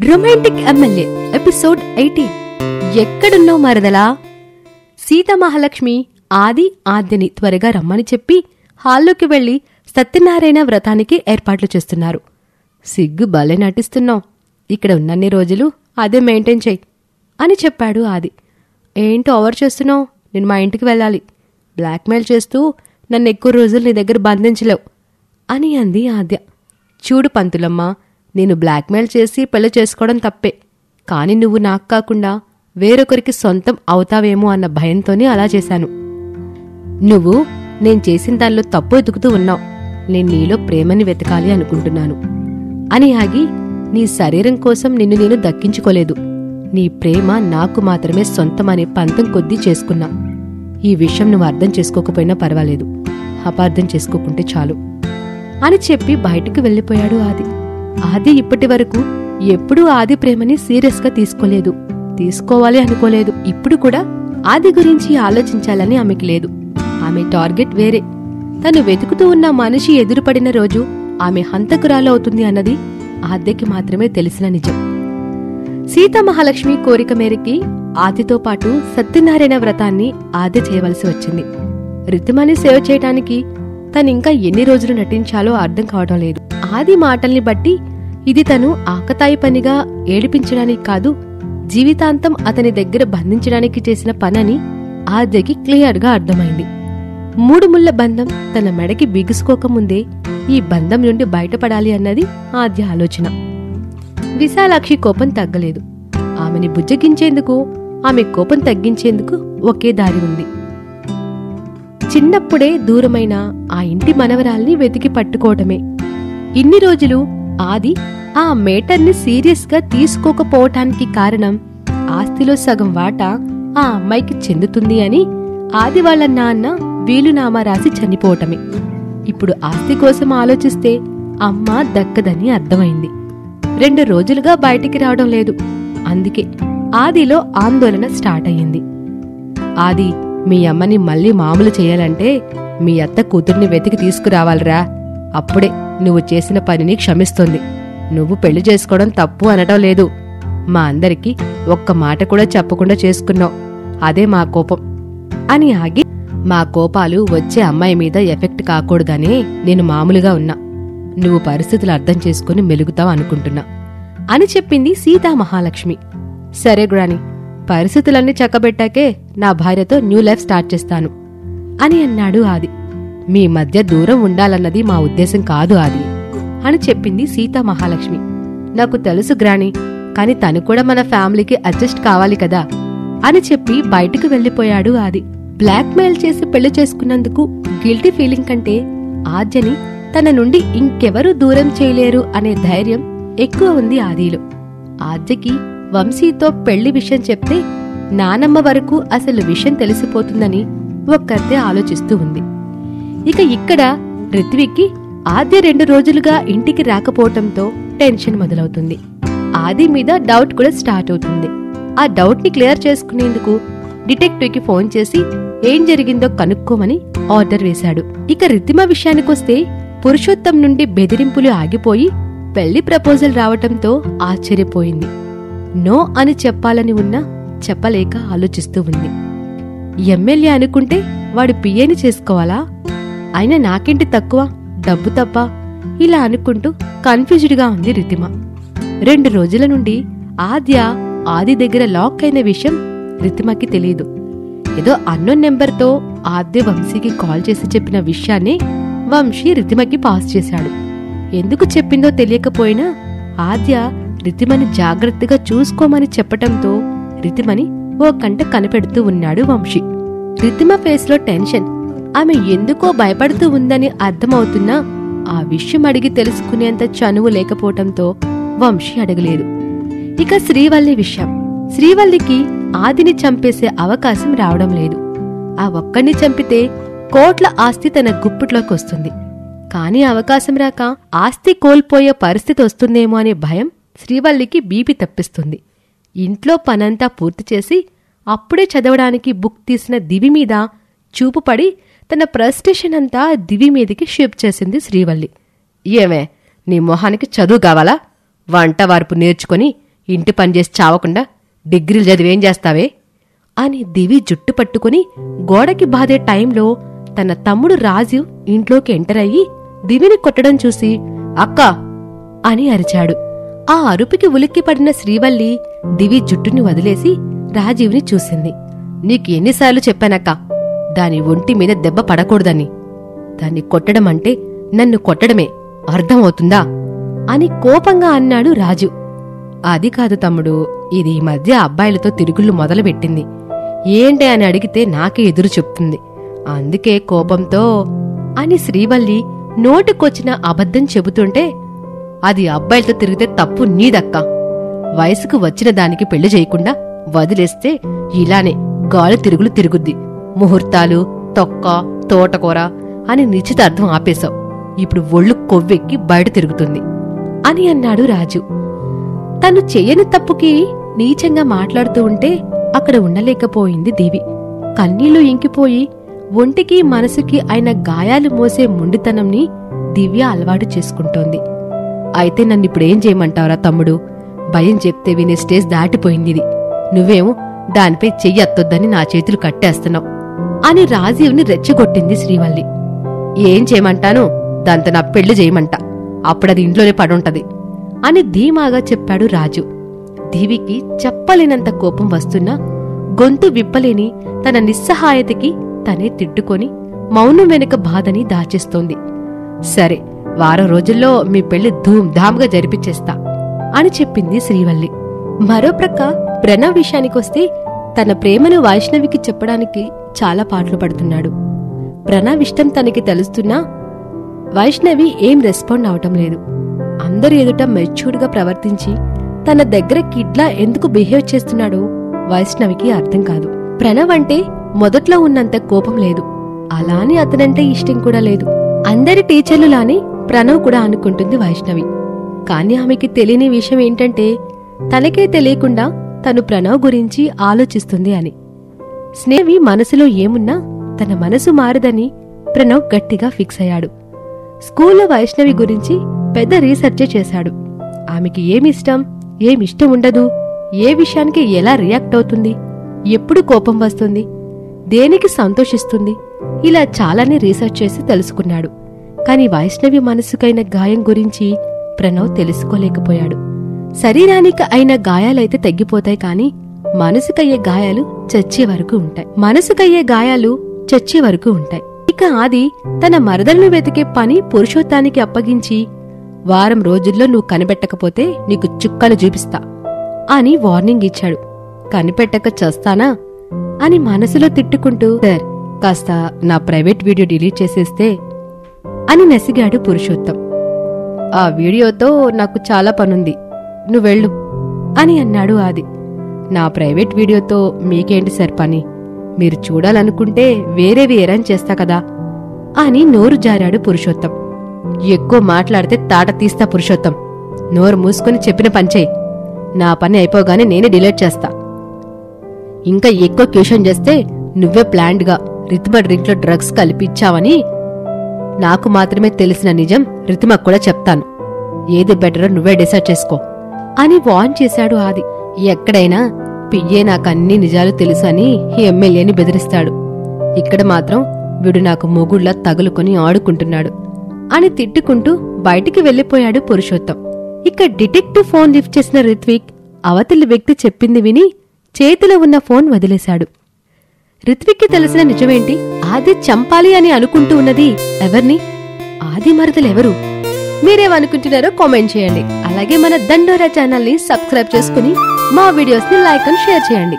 Romantic MLA episode 18. ఎక్కడున్నావు మరదలా? సీతామహాలక్ష్మి ఆద్యని త్వరగా రమ్మని చెప్పి హాల్లోకి వెళ్లి సత్యనారాయణ వ్రతానికి ఏర్పాట్లు చేస్తున్నారు. సిగ్గు భలే నటిస్తున్నావు, ఇక్కడ ఉన్నన్ని రోజులు అదే మెయింటైన్ చెయ్యి అని చెప్పాడు ఆది. ఏంటో ఓవర్ చేస్తున్నావు, నేను మా ఇంటికి వెళ్ళాలి, బ్లాక్మెయిల్ చేస్తూ నన్ను ఎక్కువ రోజులు నీ దగ్గర బంధించలేవు అని అంది ఆద్య. చూడు పంతులమ్మ, నేను బ్లాక్మెయిల్ చేసి పెళ్లి చేసుకోవడం తప్పే, కాని నువ్వు నాకు కాకుండా వేరొకరికి సొంతం అవుతావేమో అన్న భయంతోనే అలా చేశాను. నువ్వు నేను చేసిన దానిలో తప్పు ఎదుగుతూ ఉన్నావు, నేను నీలో ప్రేమని వెతకాలి అనుకుంటున్నాను అని ఆగి, నీ శరీరం కోసం నిన్ను నేను దక్కించుకోలేదు, నీ ప్రేమ నాకు మాత్రమే సొంతమనే పంతం కొద్దీ చేసుకున్నా. ఈ విషయం నువ్వు అర్థం చేసుకోకపోయినా పర్వాలేదు, అపార్థం చేసుకోకుంటే చాలు అని చెప్పి బయటకు వెళ్ళిపోయాడు ఆది. ఆది ఇప్పటి వరకు ఎప్పుడూ ఆది ప్రేమని సీరియస్ గా తీసుకోలేదు, తీసుకోవాలి అనుకోలేదు. ఇప్పుడు కూడా ఆది గురించి ఆలోచించాలని ఆమెకి లేదు. ఆమె టార్గెట్ వేరే. తను వెతుకుతూ ఉన్న మనిషి ఎదురుపడిన రోజు ఆమె హంతకురాలు అవుతుంది అన్నది ఆద్యకి మాత్రమే తెలిసిన నిజం. సీతామహాలక్ష్మి కోరిక మేరకి ఆదితో పాటు సత్యనారాయణ వ్రతాన్ని ఆద్య చేయవలసి వచ్చింది. రితిమని సేవ చేయటానికి తనింకా ఎన్ని రోజులు నటించాలో అర్థం కావడం లేదు. ఆది మాటల్ని బట్టి ఇది తను ఆకతాయి పనిగా ఏడిపించడానికి కాదు, జీవితాంతం అతని దగ్గర బంధించడానికి చేసిన పనని ఆద్యకి క్లియర్గా అర్థమైంది. 3 ముళ్ల బంధం తన మెడకి బిగుసుకోకముందే ఈ బంధం నుండి బయటపడాలి అన్నది ఆద్య ఆలోచన. విశాలాక్షి కోపం తగ్గలేదు. ఆమెని బుజ్జగించేందుకు, ఆమె కోపం తగ్గించేందుకు ఒకే దారి ఉంది. చిన్నప్పుడే దూరమైన ఆ ఇంటి మనవరాల్ని వెతికి పట్టుకోవటమే. ఇన్ని రోజులు ఆది ఆ మేటర్ని సీరియస్ గా తీసుకోకపోవటానికి కారణం ఆస్తిలో సగం వాటా ఆ అమ్మాయికి చెందుతుంది అని ఆది వాళ్ల నాన్న వీలునామా రాసి చనిపోవటమే. ఇప్పుడు ఆస్తి కోసం ఆలోచిస్తే అమ్మ దక్కదని అర్థమైంది. 2 రోజులుగా బయటికి రావడం లేదు. అందుకే ఆదిలో ఆందోళన స్టార్ట్ అయ్యింది. ఆది, మీ అమ్మని మళ్ళీ మామూలు చేయాలంటే మీ అత్త కూతుర్ని వెతికి తీసుకురావాలరా, అప్పుడే నువ్వు చేసిన పనిని క్షమిస్తుంది. నువ్వు పెళ్లి చేసుకోవడం తప్పు అనటం లేదు, మా అందరికీ ఒక్క మాట కూడా చెప్పకుండా చేసుకున్నావు, అదే మా కోపం అని ఆగి, మా కోపాలు వచ్చే అమ్మాయి మీద ఎఫెక్ట్ కాకూడదనే నేను మామూలుగా ఉన్నా, నువ్వు పరిస్థితులు అర్థం చేసుకుని మెలుగుతావు అనుకుంటున్నా అని చెప్పింది సీతామహాలక్ష్మి. సరే గ్రాని, పరిస్థితులన్నీ చక్కబెట్టాకే నా భార్యతో న్యూ లైఫ్ స్టార్ట్ చేస్తాను అని అన్నాడు ఆది. మీ మధ్య దూరం ఉండాలన్నది మా ఉద్దేశం కాదు ఆది అని చెప్పింది సీతామహాలక్ష్మి. నాకు తెలుసు గ్రాని, కాని తను కూడా మన ఫ్యామిలీకి అడ్జస్ట్ కావాలి కదా అని చెప్పి బయటకు వెళ్లిపోయాడు ఆది. బ్లాక్మెయిల్ చేసి పెళ్లి చేసుకున్నందుకు గిల్టీ ఫీలింగ్ కంటే ఆద్యని తన నుండి ఇంకెవరూ దూరం చేయలేరు అనే ధైర్యం ఎక్కువ ఉంది ఆదిలో. ఆద్యకి వంశీతో పెళ్లి విషయం చెప్తే నానమ్మ వరకు అసలు విషయం తెలిసిపోతుందని ఒక్కతే ఆలోచిస్తూ ఉంది. ఇక ఇక్కడ రిత్విక్కి ఆద్య 2 రోజులుగా ఇంటికి రాకపోవటంతో టెన్షన్ మొదలవుతుంది. ఆది మీద డౌట్ కూడా స్టార్ట్ అవుతుంది. ఆ డౌట్ ని క్లియర్ చేసుకునేందుకు డిటెక్టివ్ కి ఫోన్ చేసి ఏం జరిగిందో కనుక్కోమని ఆర్డర్ వేశాడు. ఇక రితిమ విషయానికొస్తే పురుషోత్తం నుండి బెదిరింపులు ఆగిపోయి పెళ్లి ప్రపోజల్ రావటంతో ఆశ్చర్యపోయింది. నో అని చెప్పాలని ఉన్నా చెప్పలేక ఆలోచిస్తూ ఉంది. ఎమ్మెల్యే అనుకుంటే వాడు పిఏని చేసుకోవాలా? అయినా నాకేంటి తక్కువ, డబ్బు తప్ప ఇలా అనుకుంటూ కన్ఫ్యూజ్డ్గా ఉంది రితిమ. 2 రోజుల నుండి ఆది దగ్గర లాక్ అయిన విషయం రితిమకి తెలీదు. ఏదో అన్నోన్ నెంబర్తో ఆద్య వంశీకి కాల్ చేసి చెప్పిన విషయాన్ని వంశీ రితిమకి పాస్ చేశాడు. ఎందుకు చెప్పిందో తెలియకపోయినా ఆద్య రితిమని జాగ్రత్తగా చూసుకోమని చెప్పటంతో రితిమని ఓ కంట కనిపెడుతూ ఉన్నాడు వంశీ. రితిమ ఫేస్లో టెన్షన్, ఆమె ఎందుకో భయపడుతూ ఉందని అర్థమవుతున్నా ఆ విషయం అడిగి తెలుసుకునేంత చనువు లేకపోవటంతో వంశీ అడగలేదు. ఇక శ్రీవల్లి విషయం. శ్రీవల్లికి ఆదిని చంపేసే అవకాశం రావడం లేదు. ఆ ఒక్కడిని చంపితే కోట్ల ఆస్తి తన గుప్పిట్లోకి వస్తుంది. కాని అవకాశం రాక ఆస్తి కోల్పోయే పరిస్థితి వస్తుందేమో అనే భయం శ్రీవల్లికి బీపీ తప్పిస్తుంది. ఇంట్లో పనంతా పూర్తి చేసి అప్పుడే చదవడానికి బుక్ తీసిన దివి మీద చూపుపడి తన ప్రెస్టేషన్ అంతా దివి మీదికి షిఫ్ట్ చేసింది శ్రీవల్లి. ఏమే, నీ మొహానికి చదువు కావాలా? వంట వార్పు నేర్చుకుని ఇంటి పనిచేసి చావకుండా డిగ్రీలు చదివేం చేస్తావే అని దివి జుట్టు పట్టుకుని గోడకి బాదే టైంలో తన తమ్ముడు రాజు ఇంట్లోకి ఎంటర్ అయ్యి దివిని కొట్టడం చూసి అక్కా అని అరిచాడు. ఆ అరుపుకి ఉలిక్కిపడిన శ్రీవల్లి దివి జుట్టుని వదిలేసి రాజీవ్ని చూసింది. నీకు ఎన్నిసార్లు చెప్పానక్కా దాని ఒంటి మీద దెబ్బ పడకూడదని. దాన్ని కొట్టడమంటే నన్ను కొట్టడమే, అర్థమవుతుందా అని కోపంగా అన్నాడు రాజు. అది కాదు తమ్ముడు, ఇది ఈ మధ్య అబ్బాయిలతో తిరుగుళ్ళు మొదలుపెట్టింది. ఏంటి అని అడిగితే నాకే ఎదురు చెప్తుంది, అందుకే కోపంతో అని శ్రీవల్లి నోటికొచ్చిన అబద్ధం చెబుతుంటే, అది అబ్బాయిలతో తిరిగితే తప్పు నీదక్కా. వయసుకు వచ్చిన దానికి పెళ్లి చేయకుండా వదిలేస్తే ఇలానే గాలి తిరుగులు తిరుగుద్ది. ముహూర్తాలు, తొక్క, తోటకూర అని నిశ్చితార్థం ఆపేశావు. ఇప్పుడు ఒళ్ళు కొవ్వెక్కి బయట తిరుగుతుంది అని అన్నాడు రాజు. తను చెయ్యని తప్పుకి నీచంగా మాట్లాడుతూ ఉంటే అక్కడ ఉండలేకపోయింది దేవి. కన్నీళ్లు ఇంకిపోయి ఒంటికి మనసుకి అయిన గాయాలు మోసే మొండితనంని దివ్య అలవాటు చేసుకుంటోంది. అయితే నన్నిప్పుడేం చేయమంటావురా తమ్ముడు? భయం చెప్తే వినే స్టేజ్ దాటిపోయిందిది. నువ్వేమో దానిపై చెయ్యొత్తొద్దని నా చేతులు కట్టేస్తున్నావు అని రాజీవ్ని రెచ్చగొట్టింది శ్రీవల్లి. ఏం చేయమంటాను? దాంతో నా పెళ్లి చేయమంట, అప్పుడది ఇంట్లోనే పడుంటది అని ధీమాగా చెప్పాడు రాజు. దివికి చెప్పలేనంత కోపం వస్తున్నా గొంతు విప్పలేని తన నిస్సహాయతకి తనే తిట్టుకొని మౌనం వెనుక బాధని దాచేస్తోంది. సరే, వారం రోజుల్లో మీ పెళ్లి ధూమ్ధామ్గా జరిపించేస్తా అని చెప్పింది శ్రీవల్లి. మరోప్రక్క ప్రణవ్ విషయానికొస్తే తన ప్రేమను వైష్ణవికి చెప్పడానికి చాలా పాటలు పడుతున్నాడు. ప్రణవ్ ఇష్టం తనకి తెలుస్తున్నా వైష్ణవి ఏం రెస్పాండ్ అవటం లేదు. అందరి ఎదుట మెచ్యూర్డ్గా ప్రవర్తించి తన దగ్గర కిడ్లా ఎందుకు బిహేవ్ చేస్తున్నాడో వైష్ణవికి అర్థం కాదు. ప్రణవ్ అంటే మొదట్లో ఉన్నంత కోపం లేదు, అలానే అతనంటే ఇష్టం కూడా లేదు. అందరి టీచర్లులానే ప్రణవ్ కూడా అనుకుంటుంది వైష్ణవి. కాని ఆమెకి తెలియని విషయం ఏంటంటే తనకే తెలియకుండా తను ప్రణవ్ గురించి ఆలోచిస్తుంది అని. స్నేహి మనసులో ఏమున్నా తన మనసు మారదని ప్రణవ్ గట్టిగా ఫిక్స్ అయ్యాడు. స్కూల్లో వైష్ణవి గురించి పెద్ద రీసెర్చే చేశాడు. ఆమెకి ఏమిష్టం, ఏమిష్టం ఉండదు, ఏ విషయానికి ఎలా రియాక్ట్ అవుతుంది, ఎప్పుడు కోపం వస్తుంది, దేనికి సంతోషిస్తుంది, ఇలా చాలానే రీసెర్చ్ చేసి తెలుసుకున్నాడు. కాని వైష్ణవి మనసుకైన గాయం గురించి ప్రణవ్ తెలుసుకోలేకపోయాడు. శరీరానికి అయిన గాయాలైతే తగ్గిపోతాయి, కాని మనసుకయ్యే గాయాలు చచ్చే వరకు ఉంటాయి. ఇక ఆది తన మరదలను వెతికే పని పురుషోత్తానికి అప్పగించి, వారం రోజుల్లో నువ్వు కనిపెట్టకపోతే నీకు చుక్కలు చూపిస్తా అని వార్నింగ్ ఇచ్చాడు. కనిపెట్టక చేస్తానా అని మనసులో తిట్టుకుంటూ, సార్ కాస్త నా ప్రైవేట్ వీడియో డిలీట్ చేసేస్తే అని నసిగాడు పురుషోత్తం. ఆ వీడియోతో నాకు చాలా పనుంది, నువ్వెళ్ళు అని అన్నాడు ఆది. నా ప్రైవేట్ వీడియోతో మీకేంటి సార్ పని? మీరు చూడాలనుకుంటే వేరేవి ఎరేంజ్ చేస్తా కదా అని నోరు జారాడు పురుషోత్తం. ఎక్కువ మాట్లాడితే తాట తీస్తా పురుషోత్తం, నోరు మూసుకొని చెప్పిన పంచేయి. నా పని అయిపోగానే నేనే డిలీట్ చేస్తా. ఇంకా ఎక్కువ క్యూషన్ చేస్తే నువ్వే ప్లాండ్గా రితిమ డ్రింక్లో డ్రగ్స్ కలిపిచ్చావని నాకు మాత్రమే తెలిసిన నిజం రితిమకు కూడా చెప్తాను. ఏది బెటరో నువ్వే డిసైడ్ చేసుకో అని వార్న్ చేశాడు ఆది. ఎక్కడైనా పియ్యే నాకన్నీ నిజాలు తెలుసు అని ఎమ్మెల్యేని బెదిరిస్తాడు, ఇక్కడ మాత్రం వీడు నాకు మొగుళ్లా తగులుకొని ఆడుకుంటున్నాడు అని తిట్టుకుంటూ బయటికి వెళ్లిపోయాడు పురుషోత్తం. ఇక డిటెక్టివ్ ఫోన్ లిఫ్ట్ చేసిన రిత్విక్ అవతలి వ్యక్తి చెప్పింది విని చేతిలో ఉన్న ఫోన్ వదిలేశాడు. రిత్విక్కి తెలిసిన నిజమేంటి? ఆది చంపాలి అని అనుకుంటూ ఉన్నది ఎవర్ని? ఆది మరదలెవరు? మీరేమనుకుంటున్నారో కామెంట్ చేయండి. అలాగే మన దండోరా ఛానల్ ని సబ్స్క్రైబ్ చేసుకుని మా వీడియోస్ ని లైక్ అండ్ షేర్ చేయండి.